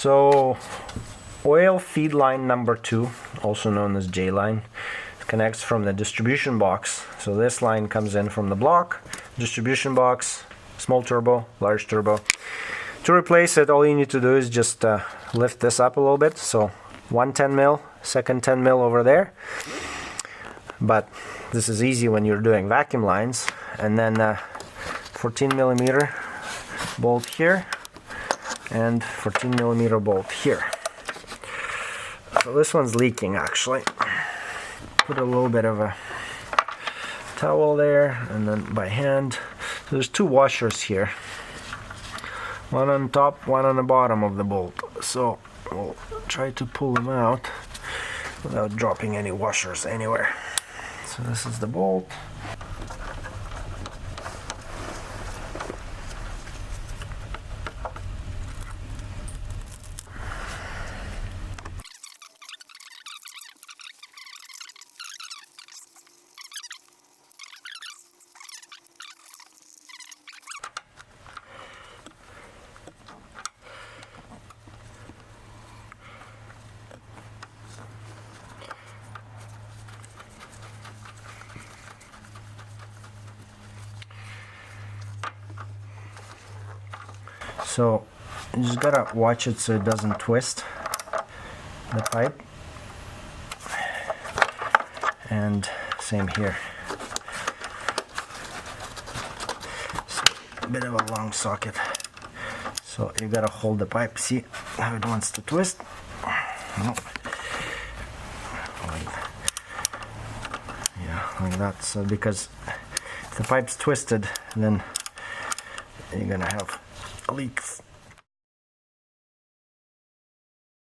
So oil feed line number 2, also known as J line, connects from the distribution box. So this line comes in from the block, distribution box, small turbo, large turbo. To replace it, all you need to do is just lift this up a little bit. So one 10 mil, second 10 mil over there. But this is easy when you're doing vacuum lines. And then 14 millimeter bolt here and 14 millimeter bolt here. So this one's leaking actually. Put a little bit of a towel there and then by hand. So there's 2 washers here. One on top, one on the bottom of the bolt. So we'll try to pull them out without dropping any washers anywhere. So this is the bolt. So you just gotta watch it so it doesn't twist the pipe, and same here. So a bit of a long socket, so you gotta hold the pipe. See how it wants to twist? Nope. Like that. So because if the pipe's twisted, then you're gonna have leaks